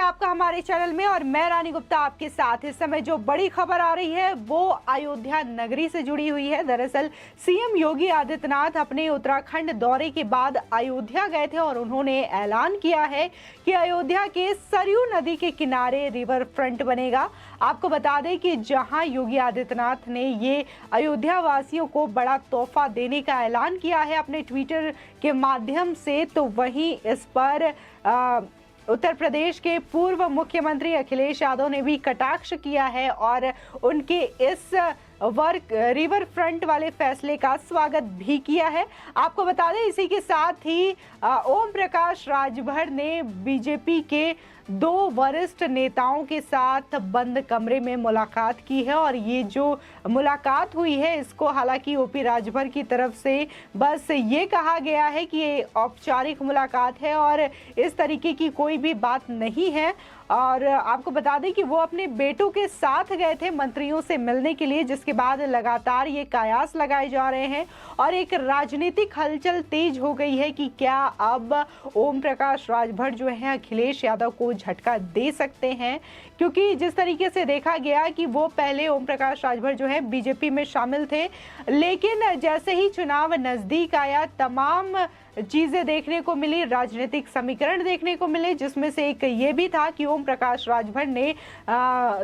आपका हमारे चैनल में और मैं रानी गुप्ता आपके साथ। इस समय जो बड़ी खबर आ रही है वो अयोध्या नगरी से जुड़ी हुई है। दरअसल सीएम योगी आदित्यनाथ अपने उत्तराखंड दौरे के बाद अयोध्या गए थे और उन्होंने ऐलान किया है कि अयोध्या के सरयू नदी के किनारे रिवर फ्रंट बनेगा। आपको बता दें कि जहां योगी आदित्यनाथ ने ये अयोध्या वासियों को बड़ा तोहफा देने का ऐलान किया है अपने ट्विटर के माध्यम से, तो वहीं इस पर उत्तर प्रदेश के पूर्व मुख्यमंत्री अखिलेश यादव ने भी कटाक्ष किया है और उनके इस रिवर फ्रंट वाले फैसले का स्वागत भी किया है। आपको बता दें इसी के साथ ही ओम प्रकाश राजभर ने बीजेपी के 2 वरिष्ठ नेताओं के साथ बंद कमरे में मुलाकात की है और ये जो मुलाकात हुई है इसको हालांकि ओपी राजभर की तरफ से बस ये कहा गया है कि ये औपचारिक मुलाकात है और इस तरीके की कोई भी बात नहीं है। और आपको बता दें कि वो अपने बेटों के साथ गए थे मंत्रियों से मिलने के लिए, जिसके बाद लगातार ये कयास लगाए जा रहे हैं और एक राजनीतिक हलचल तेज हो गई है कि क्या अब ओम प्रकाश राजभर जो है अखिलेश यादव को झटका दे सकते हैं, क्योंकि जिस तरीके से देखा गया कि वो पहले ओम प्रकाश राजभर जो है बीजेपी में शामिल थे, लेकिन जैसे ही चुनाव नजदीक आया तमाम चीजें देखने को मिली, राजनीतिक समीकरण देखने को मिले, जिसमें से एक ये भी था कि ओम प्रकाश राजभर ने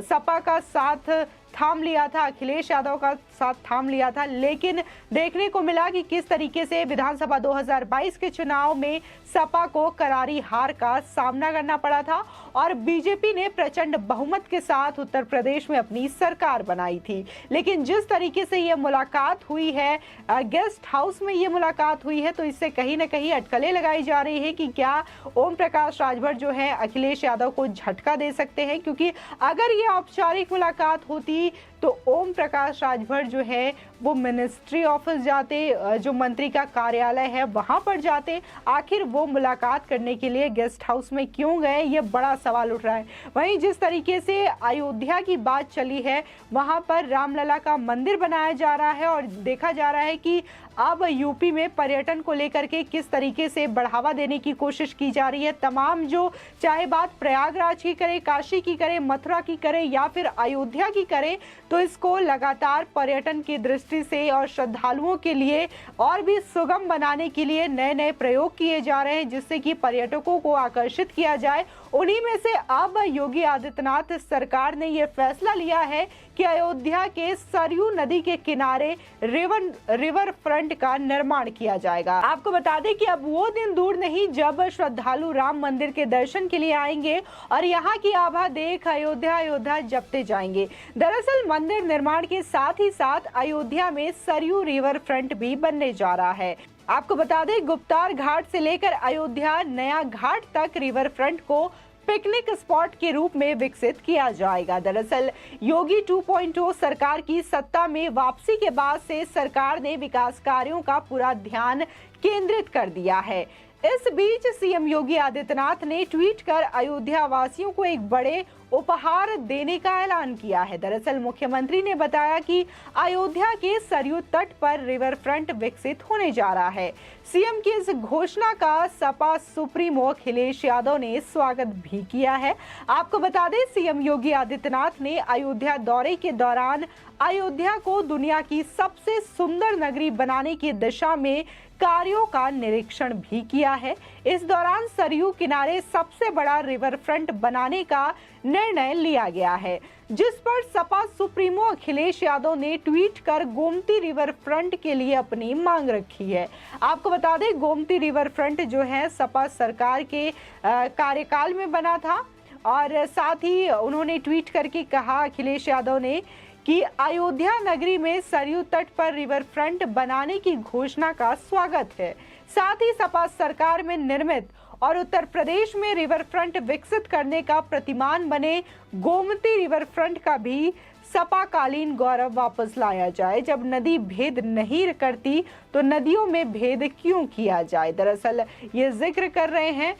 सपा का साथ थाम लिया था, अखिलेश यादव का साथ थाम लिया था, लेकिन देखने को मिला कि किस तरीके से विधानसभा 2022 के चुनाव में सपा को करारी हार का सामना करना पड़ा था और बीजेपी ने प्रचंड बहुमत के साथ उत्तर प्रदेश में अपनी सरकार बनाई थी। लेकिन जिस तरीके से ये मुलाकात हुई है, गेस्ट हाउस में ये मुलाकात हुई है, तो इससे कहीं ना कहीं अटकलें लगाई जा रही है कि क्या ओम प्रकाश राजभर जो है अखिलेश यादव को झटका दे सकते हैं, क्योंकि अगर ये औपचारिक मुलाकात होती तो ओम प्रकाश राजभर जो है वो मिनिस्ट्री ऑफिस जाते, जो मंत्री का कार्यालय है वहां पर जाते। आखिर वो मुलाकात करने के लिए गेस्ट हाउस में क्यों गए, ये बड़ा सवाल उठ रहा है। वहीं जिस तरीके से अयोध्या की बात चली है वहां पर रामलला का मंदिर बनाया जा रहा है और देखा जा रहा है कि अब यूपी में पर्यटन को लेकर के किस तरीके से बढ़ावा देने की कोशिश की जा रही है। तमाम जो चाहे बात प्रयागराज की करे, काशी की करे, मथुरा की करे या फिर अयोध्या की करे, तो इसको लगातार पर्यटन की दृष्टि से और श्रद्धालुओं के लिए और भी सुगम बनाने के लिए नए नए प्रयोग किए जा रहे हैं, जिससे कि पर्यटकों को आकर्षित किया जाए। उन्हीं में से अब योगी आदित्यनाथ सरकार ने यह फैसला लिया है कि अयोध्या के सरयू नदी के किनारे रिवर फ्रंट का निर्माण किया जाएगा। आपको बता दें कि अब वो दिन दूर नहीं जब श्रद्धालु राम मंदिर के दर्शन के लिए आएंगे और यहाँ की आभा देख अयोध्या जपते जाएंगे। दरअसल मंदिर निर्माण के साथ ही साथ अयोध्या में सरयू रिवर फ्रंट भी बनने जा रहा है। आपको बता दें गुप्तार घाट से लेकर अयोध्या नया घाट तक रिवर फ्रंट को पिकनिक स्पॉट के रूप में विकसित किया जाएगा। दरअसल योगी 2.0 सरकार की सत्ता में वापसी के बाद से सरकार ने विकास कार्यों का पूरा ध्यान केंद्रित कर दिया है। इस बीच सीएम योगी आदित्यनाथ ने ट्वीट कर अयोध्या वासियों को एक बड़े उपहार देने का ऐलान किया है। दरअसल मुख्यमंत्री ने बताया कि अयोध्या के सरयू तट पर रिवर फ्रंट विकसित होने जा रहा है। सीएम की इस घोषणा का सपा सुप्रीमो अखिलेश यादव ने स्वागत भी किया है। आपको बता दें सीएम योगी आदित्यनाथ ने अयोध्या दौरे के दौरान अयोध्या को दुनिया की सबसे सुंदर नगरी बनाने की दिशा में कार्यों का निरीक्षण भी किया है। इस दौरान सरयू किनारे सबसे बड़ा रिवर फ्रंट बनाने का निर्णय लिया गया है, जिस पर सपा सुप्रीमो अखिलेश यादव ने ट्वीट कर गोमती रिवर फ्रंट के लिए अपनी मांग रखी है। आपको बता दें गोमती रिवर फ्रंट जो है सपा सरकार के कार्यकाल में बना था और साथ ही उन्होंने ट्वीट करके कहा अखिलेश यादव ने कि अयोध्या नगरी में सरयू तट पर रिवर फ्रंट बनाने की घोषणा का स्वागत है। साथ ही सपा सरकार में निर्मित और उत्तर प्रदेश में रिवर फ्रंट विकसित करने का प्रतिमान बने गोमती रिवर फ्रंट का भी सपाकालीन गौरव वापस लाया जाए। जब नदी भेद नहीं करती तो नदियों में भेद क्यों किया जाए। दरअसल ये जिक्र कर रहे हैं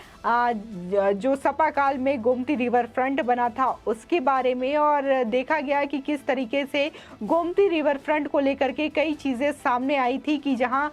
जो सपा काल में गोमती रिवर फ्रंट बना था उसके बारे में, और देखा गया कि किस तरीके से गोमती रिवर फ्रंट को लेकर के कई चीजें सामने आई थी कि जहां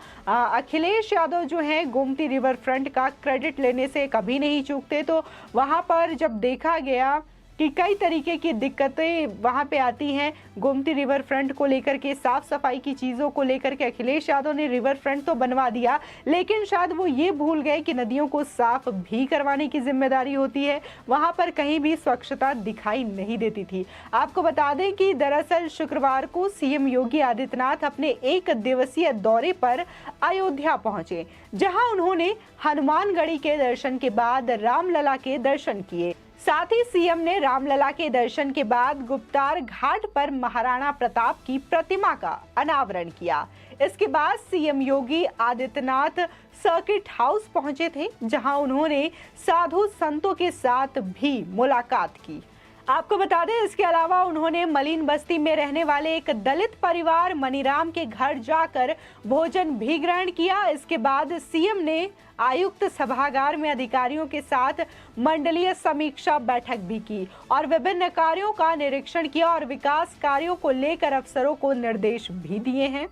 अखिलेश यादव जो हैं गोमती रिवर फ्रंट का क्रेडिट लेने से कभी नहीं चूकते। तो वहां पर जब देखा गया कि कई तरीके की दिक्कतें वहां पे आती हैं गोमती रिवर फ्रंट को लेकर के, साफ सफाई की चीज़ों को लेकर के अखिलेश यादव ने रिवर फ्रंट तो बनवा दिया, लेकिन शायद वो ये भूल गए कि नदियों को साफ भी करवाने की जिम्मेदारी होती है। वहां पर कहीं भी स्वच्छता दिखाई नहीं देती थी। आपको बता दें कि दरअसल शुक्रवार को सीएम योगी आदित्यनाथ अपने 1 दिवसीय दौरे पर अयोध्या पहुंचे, जहां उन्होंने हनुमानगढ़ी के दर्शन के बाद रामलला के दर्शन किए। साथ ही सीएम ने रामलला के दर्शन के बाद गुप्तार घाट पर महाराणा प्रताप की प्रतिमा का अनावरण किया। इसके बाद CM Yogi Adityanath circuit house पहुंचे थे, जहां उन्होंने साधु संतों के साथ भी मुलाकात की। आपको बता दें, इसके अलावा उन्होंने मलिन बस्ती में रहने वाले एक दलित परिवार मनीराम के घर जाकर भोजन भी ग्रहण किया। इसके बाद सीएम ने आयुक्त सभागार में अधिकारियों के साथ मंडलीय समीक्षा बैठक भी की और विभिन्न कार्यों का निरीक्षण किया और विकास कार्यों को लेकर अफसरों को निर्देश भी दिए हैं।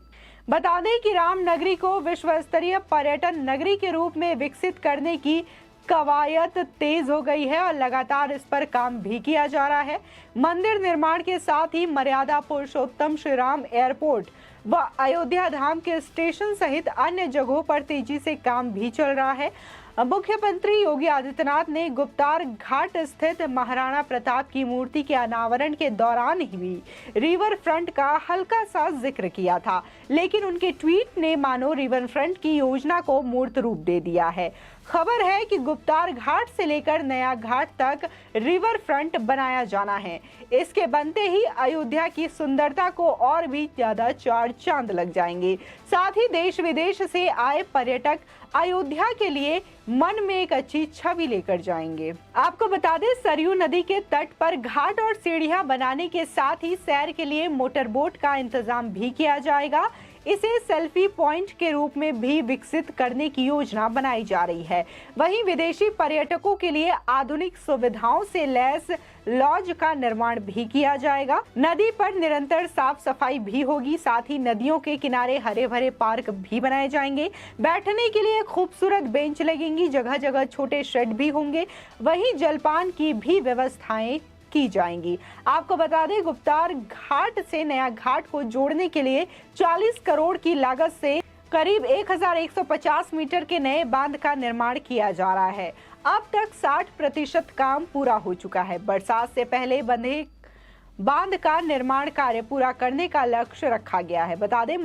बता दें कि रामनगरी को विश्व स्तरीय पर्यटन नगरी के रूप में विकसित करने की कवायद तेज हो गई है और लगातार इस पर काम भी किया जा रहा है। मंदिर निर्माण के साथ ही मर्यादा पुरुषोत्तम श्री राम एयरपोर्ट व अयोध्या धाम के स्टेशन सहित अन्य जगहों पर तेजी से काम भी चल रहा है। मुख्यमंत्री योगी आदित्यनाथ ने गुप्तार घाट स्थित महाराणा प्रताप की मूर्ति के अनावरण के दौरान ही रिवर फ्रंट का हल्का सा जिक्र किया था, लेकिन उनके ट्वीट ने मानो रिवर फ्रंट की योजना को मूर्त रूप दे दिया है। खबर है कि गुप्तार घाट से लेकर नया घाट तक रिवर फ्रंट बनाया जाना है। इसके बनते ही अयोध्या की सुंदरता को और भी ज्यादा चार चांद लग जाएंगे। साथ ही देश विदेश से आए पर्यटक अयोध्या के लिए मन में एक अच्छी छवि लेकर जाएंगे। आपको बता दें, सरयू नदी के तट पर घाट और सीढ़ियां बनाने के साथ ही सैर के लिए मोटर बोट का इंतजाम भी किया जाएगा। इसे सेल्फी पॉइंट के रूप में भी विकसित करने की योजना बनाई जा रही है। वहीं विदेशी पर्यटकों के लिए आधुनिक सुविधाओं से लैस लॉज का निर्माण भी किया जाएगा। नदी पर निरंतर साफ सफाई भी होगी। साथ ही नदियों के किनारे हरे भरे पार्क भी बनाए जाएंगे। बैठने के लिए खूबसूरत बेंच लगेंगी, जगह जगह छोटे शेड भी होंगे। वहीं जलपान की भी व्यवस्थाएं की जाएंगी। आपको बता दें, गुप्तार घाट से नया घाट को जोड़ने के लिए 40 करोड़ की लागत से करीब 1150 मीटर के नए बांध का निर्माण किया जा रहा है। अब तक 60% काम पूरा हो चुका है। बरसात से पहले बंधे बांध का निर्माण कार्य पूरा करने का लक्ष्य रखा गया है। बता दें,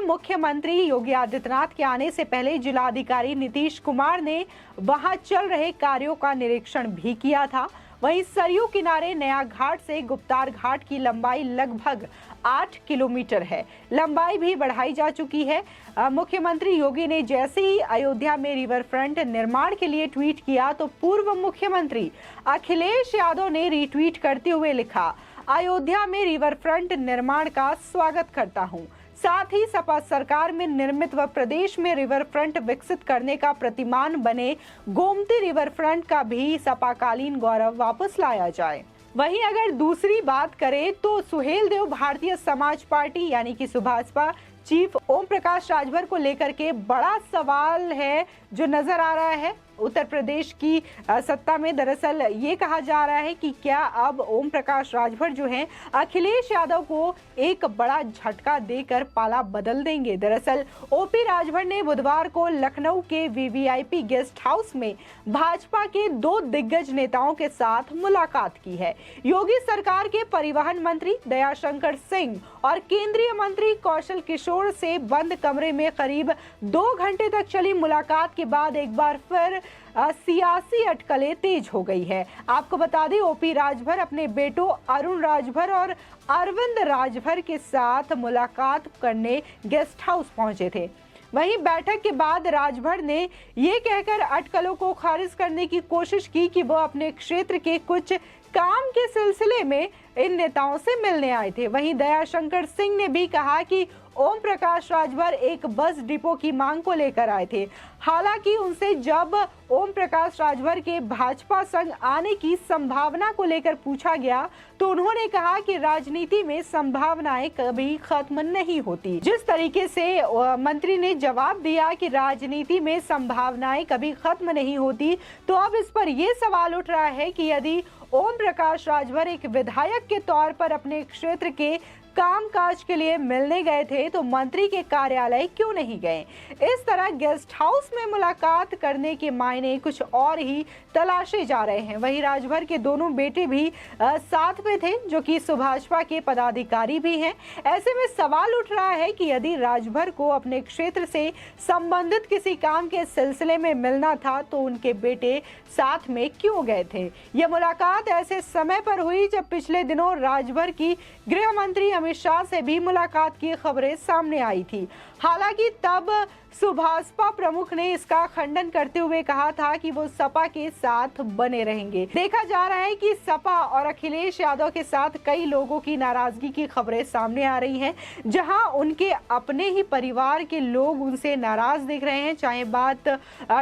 मुख्यमंत्री योगी आदित्यनाथ के आने से पहले जिलाधिकारी नीतीश कुमार ने वहां चल रहे कार्यों का निरीक्षण भी किया था। वहीं सरयू किनारे नया घाट से गुप्तार घाट की लंबाई लगभग 8 किलोमीटर है। लंबाई भी बढ़ाई जा चुकी है। मुख्यमंत्री योगी ने जैसे ही अयोध्या में रिवर फ्रंट निर्माण के लिए ट्वीट किया तो पूर्व मुख्यमंत्री अखिलेश यादव ने रीट्वीट करते हुए लिखा, अयोध्या में रिवर फ्रंट निर्माण का स्वागत करता हूं। साथ ही सपा सरकार में निर्मित व प्रदेश में रिवर फ्रंट विकसित करने का प्रतिमान बने गोमती रिवर फ्रंट का भी सपाकालीन गौरव वापस लाया जाए। वहीं अगर दूसरी बात करें तो सुहेलदेव भारतीय समाज पार्टी यानी कि सुभाषपा चीफ ओम प्रकाश राजभर को लेकर के बड़ा सवाल है जो नजर आ रहा है। उत्तर प्रदेश की सत्ता में दरअसल ये कहा जा रहा है कि क्या अब ओम प्रकाश राजभर जो हैं अखिलेश यादव को एक बड़ा झटका देकर पाला बदल देंगे। दरअसल ओपी राजभर ने बुधवार को लखनऊ के वीवीआईपी गेस्ट हाउस में भाजपा के 2 दिग्गज नेताओं के साथ मुलाकात की है। योगी सरकार के परिवहन मंत्री दयाशंकर सिंह और केंद्रीय मंत्री कौशल किशोर से बंद कमरे में करीब 2 घंटे तक चली मुलाकात के बाद एक बार फिर सियासी अटकलें तेज हो गई है। आपको बता दें, ओपी राजभर अपने बेटों अरुण राजभर और अरविंद राजभर के साथ मुलाकात करने गेस्ट हाउस पहुंचे थे। वहीं बैठक के बाद राजभर ने ये कहकर अटकलों को खारिज करने की कोशिश की कि वो अपने क्षेत्र के कुछ काम के सिलसिले में इन नेताओं से मिलने आए थे। वहीं दयाशंकर सिंह ने भी कहा कि ओम प्रकाश राजभर एक बस डिपो की मांग को लेकर आए थे। हालांकि उनसे जब ओम प्रकाश राजभर के भाजपा संग आने की संभावना को लेकर पूछा गया तो उन्होंने कहा कि राजनीति में संभावनाएं कभी खत्म नहीं होती। जिस तरीके से मंत्री ने जवाब दिया कि राजनीति में संभावनाएं कभी खत्म नहीं होती, तो अब इस पर यह सवाल उठ रहा है कि यदि ओम प्रकाश राजभर एक विधायक के तौर पर अपने क्षेत्र के कामकाज के लिए मिलने गए थे तो मंत्री के कार्यालय क्यों नहीं गए। इस तरह गेस्ट हाउस में मुलाकात करने के मायने कुछ और ही तलाशे जा रहे हैं। वहीं राजभर के दोनों बेटे भी साथ में थे, जो कि सुभाषपा के पदाधिकारी भी हैं। ऐसे में सवाल उठ रहा है कि यदि राजभर को अपने क्षेत्र से संबंधित किसी काम के सिलसिले में मिलना था तो उनके बेटे साथ में क्यों गए थे। यह मुलाकात ऐसे समय पर हुई जब पिछले दिनों राजभर की गृह मंत्री अमित शाह से भी मुलाकात की खबरें सामने आई थी। हालांकि तब सुभाषपा प्रमुख ने इसका खंडन करते हुए कहा था कि वो सपा के साथ बने रहेंगे। देखा जा रहा है कि सपा और अखिलेश यादव के साथ कई लोगों की नाराजगी की खबरें सामने आ रही हैं, जहां उनके अपने ही परिवार के लोग उनसे नाराज दिख रहे हैं। चाहे बात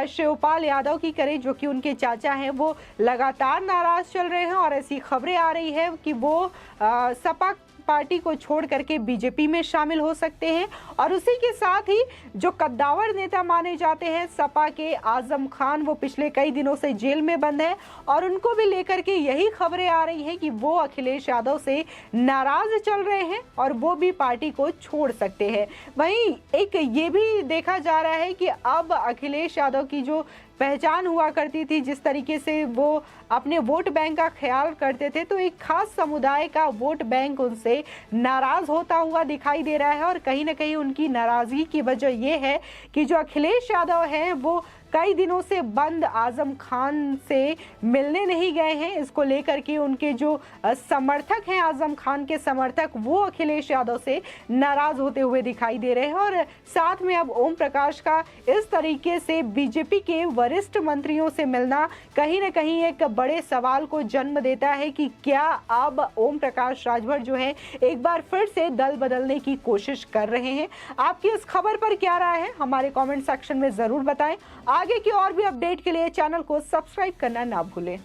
शिवपाल यादव की करें, जो कि उनके चाचा हैं, वो लगातार नाराज चल रहे हैं और ऐसी खबरें आ रही है कि वो सपा पार्टी को छोड़ करके बीजेपी में शामिल हो सकते हैं। और उसी के साथ ही जो कद्दावर नेता माने जाते हैं सपा के आजम खान, वो पिछले कई दिनों से जेल में बंद है और उनको भी लेकर के यही खबरें आ रही हैं कि वो अखिलेश यादव से नाराज चल रहे हैं और वो भी पार्टी को छोड़ सकते हैं। वहीं एक ये भी देखा जा रहा है कि अब अखिलेश यादव की जो पहचान हुआ करती थी, जिस तरीके से वो अपने वोट बैंक का ख्याल करते थे, तो एक खास समुदाय का वोट बैंक उनसे नाराज होता हुआ दिखाई दे रहा है। और कहीं ना कहीं उनकी नाराजगी की वजह यह है कि जो अखिलेश यादव हैं वो कई दिनों से बंद आजम खान से मिलने नहीं गए हैं। इसको लेकर के उनके जो समर्थक हैं, आजम खान के समर्थक, वो अखिलेश यादव से नाराज होते हुए दिखाई दे रहे हैं। और साथ में अब ओम प्रकाश का इस तरीके से बीजेपी के वरिष्ठ मंत्रियों से मिलना कहीं ना कहीं एक बड़े सवाल को जन्म देता है कि क्या अब ओम प्रकाश राजभर जो है एक बार फिर से दल बदलने की कोशिश कर रहे हैं। आपकी इस खबर पर क्या राय है, हमारे कमेंट सेक्शन में जरूर बताएं। आगे की और भी अपडेट के लिए चैनल को सब्सक्राइब करना ना भूलें।